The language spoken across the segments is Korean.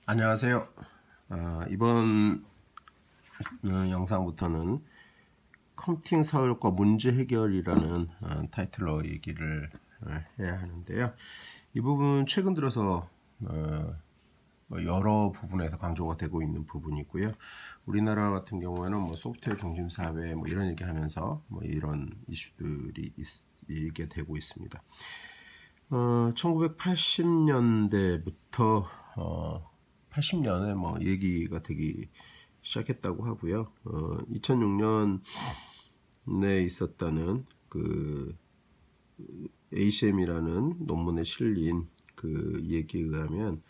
안녕하세요. 이번 영상부터는 컴퓨팅 사고력과 문제 해결이라는 타이틀로 얘기를 해야 하는데요. 이 부분 최근 들어서 여러 부분에서 강조가 되고 있는 부분이고요. 우리나라 같은 경우에는 소프트웨어 중심 사회 이런 얘기하면서 이런 이슈들이 있게 되고 있습니다. 1980년대부터 80년에 얘기가 되기 시작했다고 하고요. 2006년에 있었다는 그 ACM이라는 논문에 실린 그 얘기에 의하면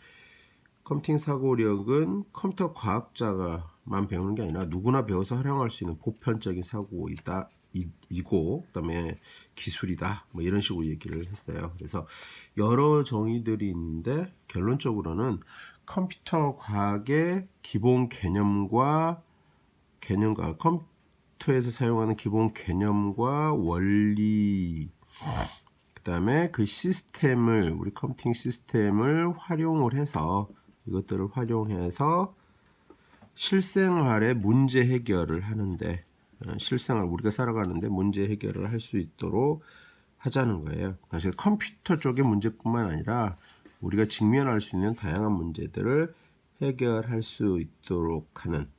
컴퓨팅 사고력은 컴퓨터 과학자가만 배우는 게 아니라 누구나 배워서 활용할 수 있는 보편적인 사고이다. 이고 그다음에 기술이다 이런 식으로 얘기를 했어요. 그래서 여러 정의들이 있는데 결론적으로는 컴퓨터 과학의 기본 개념과 컴퓨터에서 사용하는 기본 개념과 원리 그다음에 그 시스템을 우리 컴퓨팅 시스템을 활용을 해서 이것들을 활용해서 실생활의 문제 해결을 하는데 실생활 우리가 살아가는데 문제 해결을 할 수 있도록 하자는 거예요. 사실 컴퓨터 쪽의 문제뿐만 아니라 우리가 직면할 수 있는 다양한 문제들을 해결할 수 있도록 하는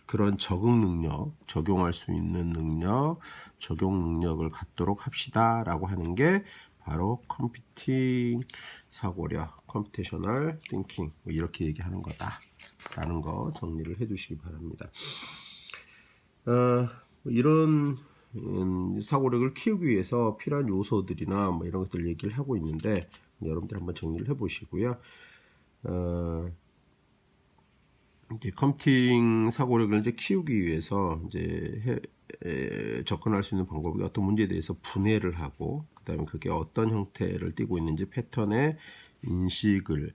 그런 적응 능력, 적용할 수 있는 능력, 적용 능력을 갖도록 합시다라고 하는 게 바로 컴퓨팅 사고력, 컴퓨테이셔널 띵킹 이렇게 얘기하는 거다라는 거 정리를 해두시기 바랍니다. 이런 사고력을 키우기 위해서 필요한 요소들이나 이런 것들 얘기를 하고 있는데 여러분들 한번 정리를 해보시고요. 이제 컴퓨팅 사고력을 이제 키우기 위해서 이제 접근할 수 있는 방법이 어떤 문제에 대해서 분해를 하고 그다음에 그게 어떤 형태를 띠고 있는지 패턴의 인식을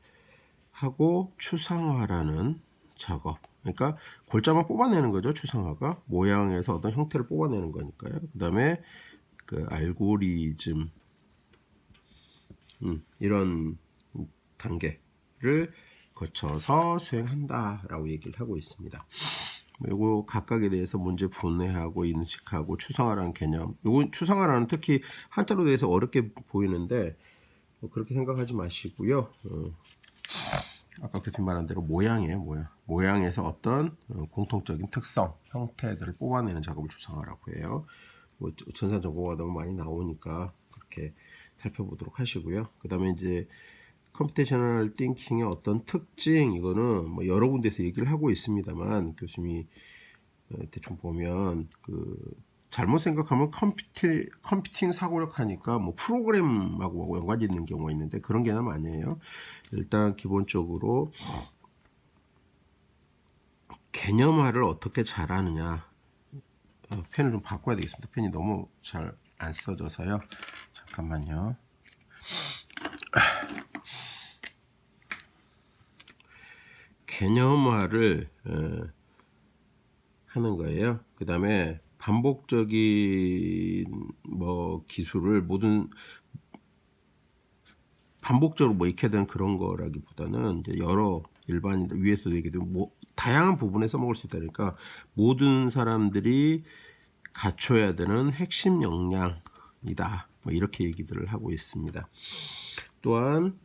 하고 추상화라는 작업. 그러니까 골자만 뽑아내는 거죠. 추상화가 모양에서 어떤 형태를 뽑아내는 거니까요. 그다음에 그 알고리즘 이런 단계를 거쳐서 수행한다라고 얘기를 하고 있습니다. 요거 각각에 대해서 문제 분해하고 인식하고 추상화라는 개념. 요거 추상화라는 특히 한자로 대해서 어렵게 보이는데 그렇게 생각하지 마시고요. 아까 교수님 말한 대로 모양이에요. 모양에서 어떤 공통적인 특성, 형태들을 뽑아내는 작업을 추상화라고 해요. 전산 정보가 너무 많이 나오니까 그렇게 살펴보도록 하시고요. 그 다음에 이제 컴퓨테이셔널 띵킹의 어떤 특징 이거는 여러 군데서 얘기를 하고 있습니다만 교수님이 대충 보면 잘못 생각하면 컴퓨팅 사고력 하니까 프로그램하고 연관이 있는 경우가 있는데 그런 개념 아니에요. 일단 기본적으로 개념화를 어떻게 잘하느냐. 펜을 좀 바꿔야 되겠습니다. 펜이 너무 잘 안 써져서요. 잠깐만요. 개념화를 하는 거예요. 그 다음에 반복적인 기술을 반복적으로 익혀야 되는 그런 거라기보다는 이제 여러 일반인들 위에서도 얘기되면 다양한 부분에 써먹을 수 있다니까 모든 사람들이 갖춰야 되는 핵심 역량이다. 이렇게 얘기들을 하고 있습니다. 또한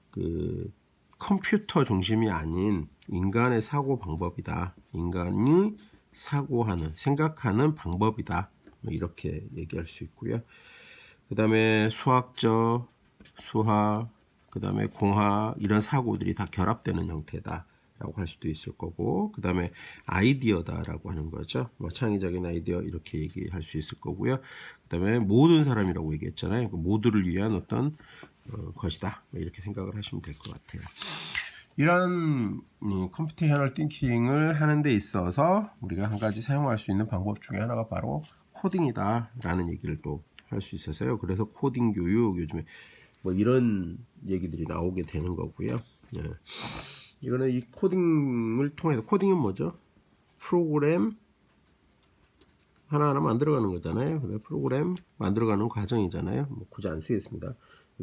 컴퓨터 중심이 아닌 인간의 사고 방법이다. 인간이 사고하는, 생각하는 방법이다. 이렇게 얘기할 수 있고요. 그 다음에 수학적, 수학, 그 다음에 공학 이런 사고들이 다 결합되는 형태다. 라고 할 수도 있을 거고 그 다음에 아이디어다라고 하는 거죠. 창의적인 아이디어 이렇게 얘기할 수 있을 거고요. 그 다음에 모든 사람이라고 얘기했잖아요. 모두를 위한 어떤 것이다. 이렇게 생각을 하시면 될 것 같아요. 이런 컴퓨테이셔널 띵킹을 하는 데 있어서 우리가 한 가지 사용할 수 있는 방법 중에 하나가 바로 코딩이다 라는 얘기를 또 할 수 있어서요. 그래서 코딩 교육 요즘에 이런 얘기들이 나오게 되는 거고요. 예. 이거는 이 코딩을 통해서 코딩은 뭐죠? 프로그램 하나하나 만들어가는 거잖아요. 프로그램 만들어가는 과정이잖아요. 굳이 안 쓰겠습니다.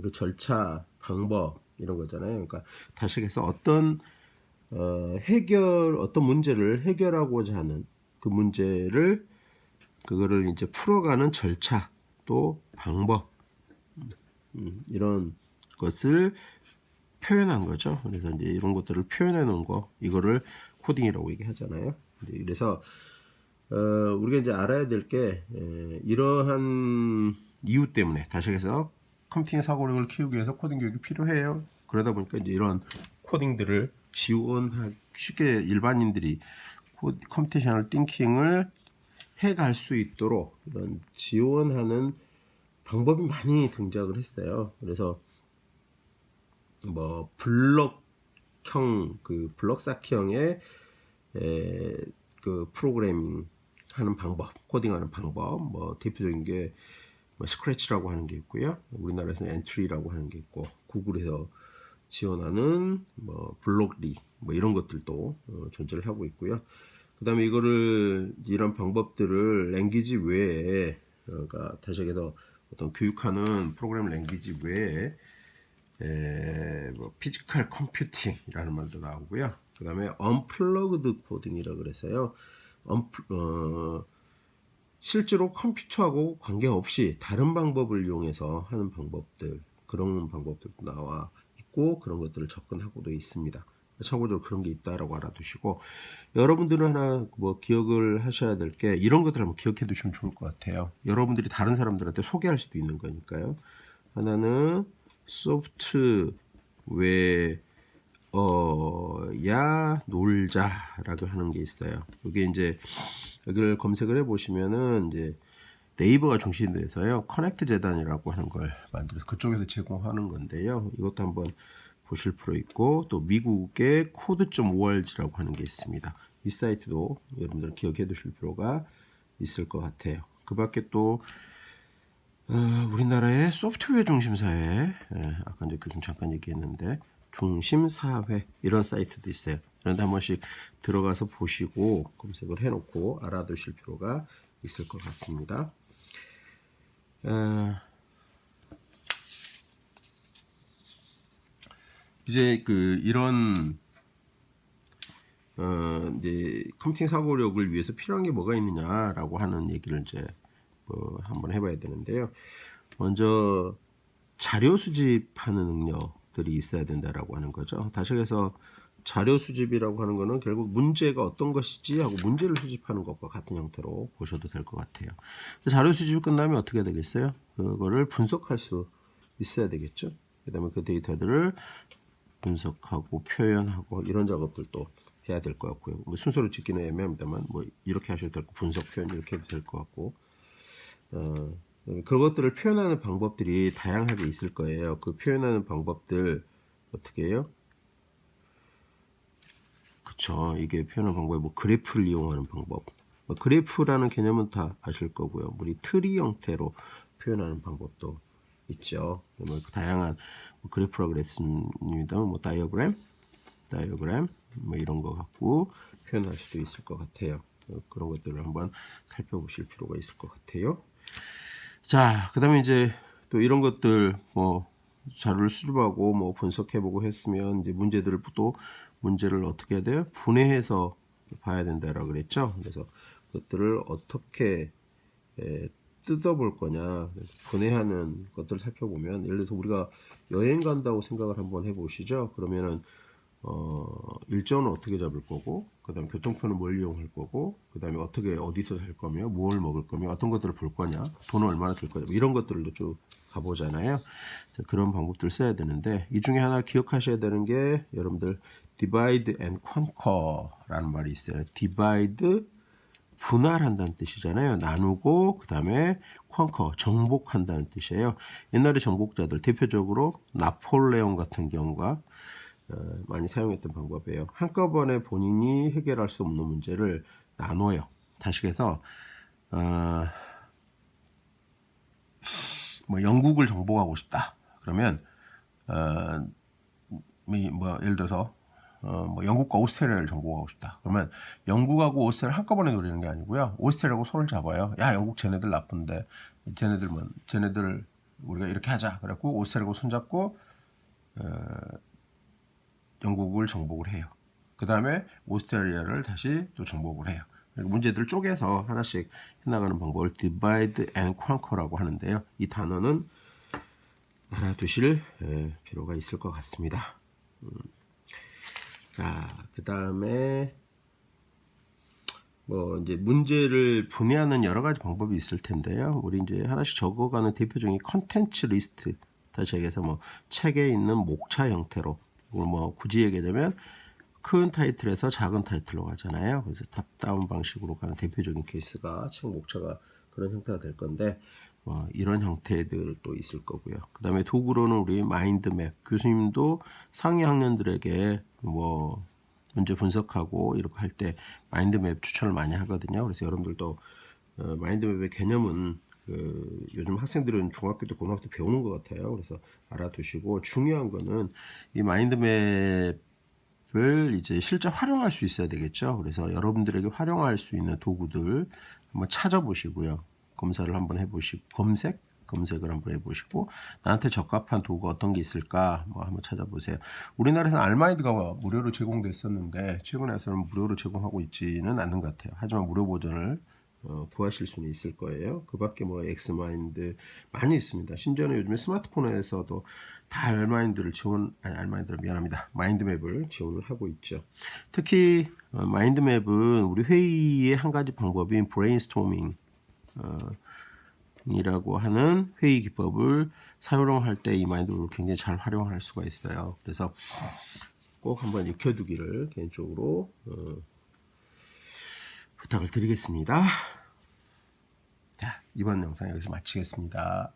그 절차, 방법 이런 거잖아요. 그러니까 다시 해서 어떤 어떤 문제를 해결하고자 하는 그 문제를 그거를 이제 풀어가는 절차 또 방법 이런 것을 표현한 거죠. 그래서 이제 이런 것들을 표현해 놓은 거 이거를 코딩이라고 얘기하잖아요. 그래서 우리가 이제 알아야 될 게 이러한 이유 때문에 다시 해서 컴퓨팅 사고력을 키우기 위해서 코딩 교육이 필요해요. 그러다 보니까 이제 이런 코딩들을 지원하기 쉽게 일반인들이 컴퓨테이셔널 띵킹을 해갈 수 있도록 이런 지원하는 방법이 많이 등장을 했어요. 그래서 뭐 블럭형 블럭 쌓기형의 그 프로그래밍 하는 방법, 코딩하는 방법, 뭐 대표적인 게 뭐 스크래치라고 하는 게 있고요. 우리나라에서는 엔트리라고 하는 게 있고, 구글에서 지원하는 뭐 블록리 뭐 이런 것들도 존재를 하고 있고요. 그다음에 이런 방법들을 랭귀지 외에 그러니까 다시 얘기해서 어떤 교육하는 프로그램 랭귀지 외에 뭐 피지컬 컴퓨팅이라는 말도 나오고요. 그다음에 언플러그드 코딩이라고 그래서요. 실제로 컴퓨터하고 관계없이 다른 방법을 이용해서 하는 방법들 그런 방법들도 나와 있고 그런 것들을 접근하고도 있습니다. 참고적으로 그런 게 있다라고 알아두시고 여러분들은 하나 뭐 기억을 하셔야 될 게 이런 것들을 한번 기억해 두시면 좋을 것 같아요. 여러분들이 다른 사람들한테 소개할 수도 있는 거니까요. 하나는 소프트웨어야 놀자라고 하는 게 있어요. 이게 이제 여기를 검색을 해 보시면은 이제 네이버가 중심이 돼서요. 커넥트 재단이라고 하는 걸 만들어서 그쪽에서 제공하는 건데요. 이것도 한번 보실 필요 있고 또 미국의 code.org라고 하는 게 있습니다. 이 사이트도 여러분들 기억해 두실 필요가 있을 것 같아요. 그 밖에 또 우리나라의 소프트웨어 중심사회 아까 이제 좀 잠깐 얘기했는데 중심사회 이런 사이트도 있어요. 그런데 한 번씩 들어가서 보시고 검색을 해놓고 알아두실 필요가 있을 것 같습니다. 이제 이런 이제 컴퓨팅 사고력을 위해서 필요한 게 뭐가 있느냐라고 하는 얘기를 이제 한번 해봐야 되는데요. 먼저 자료 수집하는 능력들이 있어야 된다라고 하는 거죠. 다시 해서 자료 수집이라고 하는 거는 결국 문제가 어떤 것이지 하고 문제를 수집하는 것과 같은 형태로 보셔도 될 것 같아요. 자료 수집이 끝나면 어떻게 되겠어요? 그거를 분석할 수 있어야 되겠죠. 그 다음에 그 데이터들을 분석하고 표현하고 이런 작업들도 해야 될 것 같고요. 뭐 순서를 짓기는 애매합니다만 뭐 이렇게 하셔도 될 거고 분석 표현 이렇게 해도 될 것 같고 그것들을 표현하는 방법들이 다양하게 있을 거예요. 그 표현하는 방법들 어떻게 해요? 그쵸. 이게 표현하는 방법이 뭐 그래프를 이용하는 방법. 뭐 그래프라는 개념은 다 아실 거고요. 우리 트리 형태로 표현하는 방법도 있죠. 뭐 다양한 뭐 그래프라고 그랬습니다. 뭐 다이어그램 뭐 이런 거 갖고 표현할 수도 있을 것 같아요. 그런 것들을 한번 살펴보실 필요가 있을 것 같아요. 자, 그다음에 이제 또 이런 것들 뭐 자료를 수집하고 뭐 분석해보고 했으면 이제 문제를 어떻게 해야 돼요? 분해해서 봐야 된다라고 그랬죠. 그래서 그것들을 어떻게 뜯어볼 거냐, 분해하는 것들을 살펴보면 예를 들어서 우리가 여행 간다고 생각을 한번 해보시죠. 그러면은 일정은 어떻게 잡을 거고, 그 다음에 교통편은 뭘 이용할 거고, 그 다음에 어디서 살 거며, 뭘 먹을 거며, 어떤 것들을 볼 거냐, 돈은 얼마나 들 거냐, 이런 것들도 쭉 가보잖아요. 자, 그런 방법들을 써야 되는데, 이 중에 하나 기억하셔야 되는 게, 여러분들, divide and conquer라는 말이 있어요. divide, 분할한다는 뜻이잖아요. 나누고, 그 다음에 conquer, 정복한다는 뜻이에요. 옛날에 정복자들, 대표적으로 나폴레옹 같은 경우가 많이 사용했던 방법이에요. 한꺼번에 본인이 해결할 수 없는 문제를 나눠요. 다시 해서 뭐 영국을 정복하고 싶다. 그러면 뭐 예를 들어서 뭐 영국과 오스트레일리아를 정복하고 싶다. 그러면 영국하고 오스트레일리아 한꺼번에 노리는 게 아니고요. 오스트레일리아하고 손을 잡아요. 야, 영국 쟤네들 나쁜데 쟤네들 우리가 이렇게 하자. 그래갖고 오스트레일리아하고 손 잡고 영국을 정복을 해요. 그 다음에 오스트레일리아를 다시 또 정복을 해요. 문제들을 쪼개서 하나씩 해나가는 방법을 divide and conquer라고 하는데요. 이 단어는 알아두실 필요가 있을 것 같습니다. 자, 그 다음에 뭐 이제 문제를 분해하는 여러 가지 방법이 있을 텐데요. 우리 이제 하나씩 적어가는 대표적인 컨텐츠 리스트, 다시 얘기해서 뭐 책에 있는 목차 형태로, 뭐 굳이 얘기하자면 큰 타이틀에서 작은 타이틀로 가잖아요. 그래서 탑다운 방식으로 가는 대표적인 케이스가 책 목차가 그런 형태가 될 건데, 이런 형태들도 있을 거고요. 그 다음에 도구로는 우리 마인드맵, 교수님도 상위 학년들에게 뭐 문제 분석하고 이렇게 할 때 마인드맵 추천을 많이 하거든요. 그래서 여러분들도 마인드맵의 개념은 요즘 학생들은 중학교 때 고등학교 때 배우는 것 같아요. 그래서 알아두시고, 중요한 거는 이 마인드맵 을 이제 실제 활용할 수 있어야 되겠죠. 그래서 여러분들에게 활용할 수 있는 도구들 한번 찾아보시고요. 검사를 한번 해보시고, 검색을 한번 해보시고, 나한테 적합한 도구가 어떤 게 있을까 뭐 한번 찾아보세요. 우리나라에서는 알마이드가 무료로 제공됐었는데 최근에서는 무료로 제공하고 있지는 않는 것 같아요. 하지만 무료 버전을 구하실 수는 있을 거예요. 그 밖에 뭐 엑스마인드 많이 있습니다. 심지어는 요즘에 스마트폰에서도 다 마인드맵을 지원을 하고 있죠. 특히 마인드맵은 우리 회의의 한 가지 방법인 브레인스토밍 이라고 하는 회의 기법을 사용할 때 이 마인드맵을 굉장히 잘 활용할 수가 있어요. 그래서 꼭 한번 익혀두기를 개인적으로 부탁을 드리겠습니다. 자, 이번 영상 여기서 마치겠습니다.